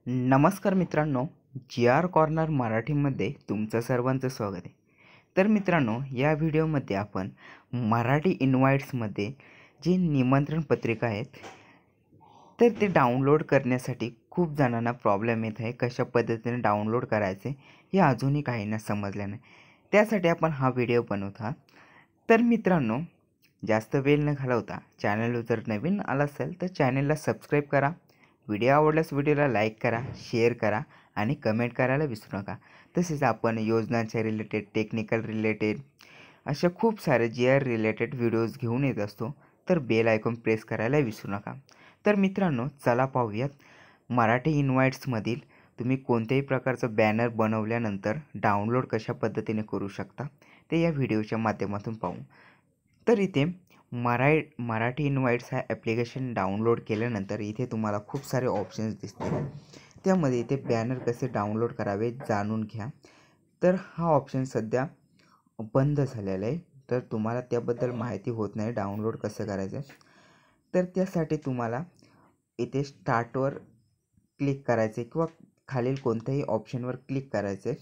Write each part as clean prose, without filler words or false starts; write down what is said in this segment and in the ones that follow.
नमस्कार मित्रांनो, जी R corner मराठीमध्ये तुमचं सर्वांचं स्वागत आहे. तर मित्रांनो, या व्हिडिओमध्ये आपण मराठी इन्व्हाइट्समध्ये जी निमंत्रण पत्रिका आहेत तर ते डाउनलोड करण्यासाठी खूप जणांना प्रॉब्लेम येत आहे. कशा पद्धतीने डाउनलोड करायचे हे अजूनही काहींना समजलं नाही. त्यासाठी आपण हा व्हिडिओ बनवत आहोत. तर मित्रांनो, जास्त वेळ न घालवता चॅनलवर जर नवीन आला असेल तर चॅनलला सबस्क्राईब करा. व्हिडिओ आवडल्यास व्हिडिओला लाईक करा, शेअर करा आणि कमेंट करायला विसरू नका. तसेच आपण योजनांच्या रिलेटेड, टेक्निकल रिलेटेड अशा खूप सारे जी आर रिलेटेड व्हिडिओज घेऊन येत असतो. तर बेल आयकॉन प्रेस करायला विसरू नका. तर मित्रांनो, चला पाहूयात मराठी इन्व्हाइट्समधील तुम्ही कोणत्याही प्रकारचं बॅनर बनवल्यानंतर डाउनलोड कशा पद्धतीने करू शकता ते या व्हिडिओच्या माध्यमातून पाहू. तर इथे मराठी इन्व्हाइट्स हा ॲप्लिकेशन डाउनलोड केल्यानंतर इथे तुम्हाला खूप सारे ऑप्शन्स दिसतील. त्यामध्ये इथे बॅनर कसे डाउनलोड करावे जाणून घ्या. तर हा ऑप्शन सध्या बंद झालेला आहे, तर तुम्हाला त्याबद्दल माहिती होत नाही डाउनलोड कसं करायचं. तर त्यासाठी तुम्हाला इथे स्टार्टवर क्लिक करायचे किंवा खालील कोणत्याही ऑप्शनवर क्लिक करायचे.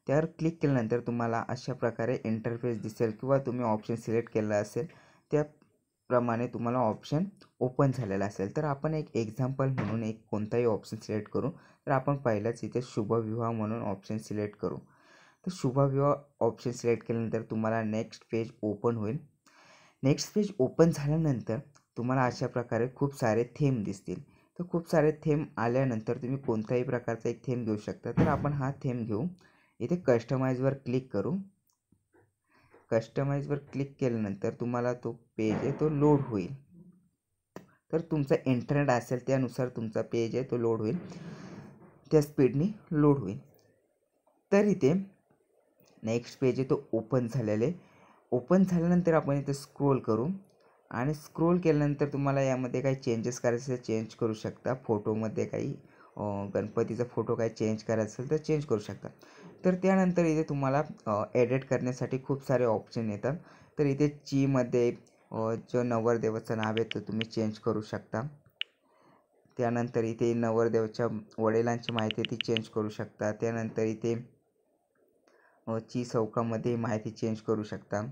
त्यावर क्लिक केल्यानंतर तुम्हाला अशा प्रकारे इंटरफेस दिसेल किंवा तुम्ही ऑप्शन सिलेक्ट केला असेल त्याप्रमाणे तुम्हाला ऑप्शन ओपन झालेला असेल. तर आपण एक एक्झाम्पल म्हणून एक कोणताही ऑप्शन सिलेक्ट करू. तर आपण पहिलाच इथे शुभविवाह म्हणून ऑप्शन सिलेक्ट करू. तर शुभविवाह ऑप्शन सिलेक्ट केल्यानंतर तुम्हाला नेक्स्ट पेज ओपन होईल. नेक्स्ट पेज ओपन झाल्यानंतर तुम्हाला अशा प्रकारे खूप सारे थीम दिसतील. तर खूप सारे थीम आल्यानंतर तुम्ही कोणत्याही प्रकारचा एक थीम घेऊ शकता. तर आपण हा थीम घेऊ. इथे कस्टमाइजवर क्लिक करू. कस्टमाइजवर क्लिक केल्यानंतर तुम्हाला तो पेज आहे तो लोड होईल. तर तुमचा इंटरनेट असेल त्यानुसार तुमचा पेज आहे तो लोड होईल, त्या स्पीडने लोड होईल. तर इथे नेक्स्ट पेज आहे तो ओपन झालेला आहे. ओपन झाल्यानंतर आपण इथे स्क्रोल करू आणि स्क्रोल केल्यानंतर तुम्हाला यामध्ये काही चेंजेस करायचे असेल चेंज करू शकता. फोटोमध्ये काही गणपतीचा फोटो काही चेंज करायचा असेल तर चेंज करू शकता. तर त्यानंतर इथे तुम्हाला एडिट करण्यासाठी खूप सारे ऑप्शन येतात. तर इथे चीमध्ये जो नवरदेवाचं नाव आहे तर तुम्ही चेंज करू शकता. त्यानंतर इथे नवरदेवाच्या वडिलांची माहिती ती चेंज करू शकता. त्यानंतर इथे ची चौकामध्ये माहिती चेंज करू शकता.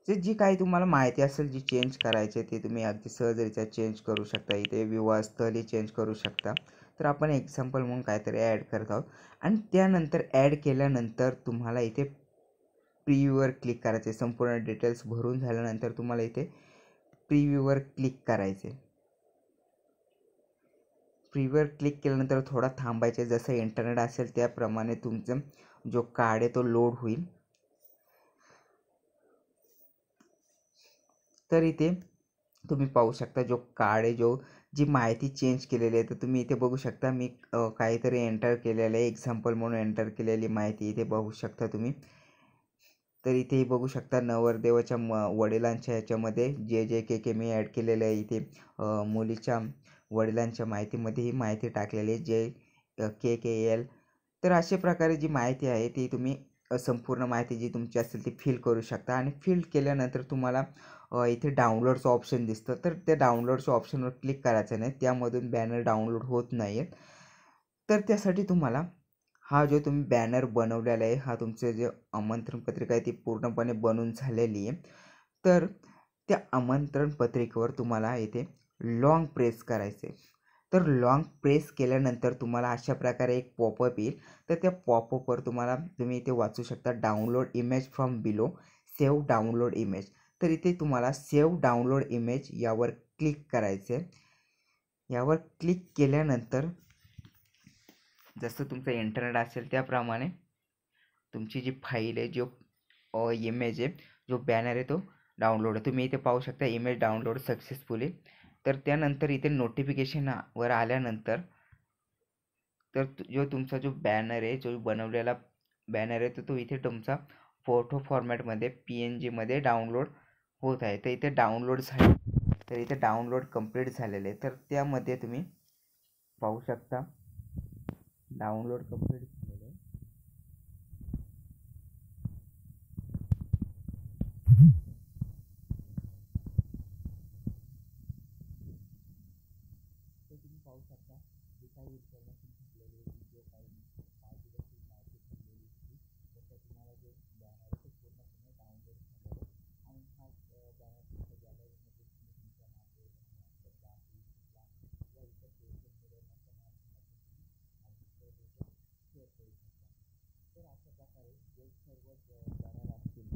जी काही तुम्हाला माहिती असेल जी चेंज करायची ते तुम्ही अगदी सहजरित्या चेंज करू शकता. इथे विवाहस्थळही चेंज करू शकता. तर आपण एक्झाम्पल म्हणून काहीतरी ॲड करत आहोत आणि त्यानंतर ॲड केल्यानंतर तुम्हाला इथे प्रिव्ह्यूवर क्लिक करायचे. संपूर्ण डिटेल्स भरून झाल्यानंतर तुम्हाला इथे प्रिव्ह्यूवर क्लिक करायचे. प्रिव्ह्यूवर क्लिक केल्यानंतर थोडा थांबायचे. जसं इंटरनेट असेल त्याप्रमाणे तुमचा जो कार्ड आहे तो लोड होईल. तर इथे तुम्ही पाहू शकता जो कार्ड आहे जी माहिती चेंज केलेली आहे. तर तुम्ही इथे बघू शकता मी काहीतरी एंटर केलेलं आहे. एक्झाम्पल म्हणून एंटर केलेली माहिती इथे बघू शकता तुम्ही. तर इथेही बघू शकता नवरदेवाच्या वडिलांच्या ह्याच्यामध्ये जे मी ॲड केलेलं आहे. इथे मुलीच्या वडिलांच्या माहितीमध्ये ही माहिती टाकलेली आहे JKL. तर अशा प्रकारे जी माहिती आहे ती तुम्ही संपूर्ण माहिती जी तुमची असेल ती फिल करू शकता आणि फिल केल्यानंतर तुम्हाला इथे डाउनलोडचं ऑप्शन दिसतं. तर त्या डाउनलोडच्या ऑप्शनवर क्लिक करायचं नाही, त्यामधून बॅनर डाउनलोड होत नाही आहेत. तर त्यासाठी तुम्हाला हा जो तुम्ही बॅनर बनवलेला आहे हा तुमचे जे आमंत्रण पत्रिका आहे ती पूर्णपणे बनून झालेली आहे. तर त्या आमंत्रण पत्रिकेवर तुम्हाला इथे लॉंग प्रेस करायचे. तर लॉंग प्रेस केल्यानंतर तुम्हाला अशा प्रकारे एक पॉपअप येईल. तर त्या पॉपअपवर तुम्ही इथे वाचू शकता download image from below, save download image. तर इथे तुम्हाला सेव्ह डाउनलोड इमेज यावर क्लिक करायचे. यावर क्लिक केल्यानंतर जसं तुमचं इंटरनेट असेल त्याप्रमाणे तुमची जी फाईल आहे जो इमेज आहे जो बॅनर आहे तो डाउनलोड आहे. तुम्ही इथे पाहू शकता इमेज डाउनलोड सक्सेसफुली. तर त्यानंतर इथे नोटिफिकेशनवर आल्यानंतर तर जो तुमचा जो बॅनर आहे जो बनवलेला बॅनर आहे तर तो इथे तुमचा फोटो फॉर्मॅटमध्ये PNGमध्ये डाउनलोड होत आहे. तर इथे डाउनलोड झाले. तर इथे डाउनलोड कंप्लीट झालेले आहे. तर त्यामध्ये तुम्ही पाहू शकता डाउनलोड कंप्लीट झालेलं आहे. पाहू शकता जी काही इन्फॉर्मेशन ठरलेली होती जे काही माझी देखील माहिती ठरलेली होती तसं तुम्हाला जे बॅनर आहे ते पूर्णपणे डाउनलोड झालेलं आणि हा बॅनर तुमच्या गॅलरीमध्ये तुम्ही तुमच्या नातेवाईकांना व्हॉट्सअपला फेसबुकला किंवा इतर सोशल मीडियाच्या माध्यमातून तुम्ही माझी फोटो शेअर करू शकता. तर अशा प्रकारे जे सर्व बॅनर असतील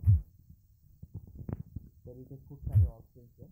तर इथे खूप सारे ऑप्शन्स आहे.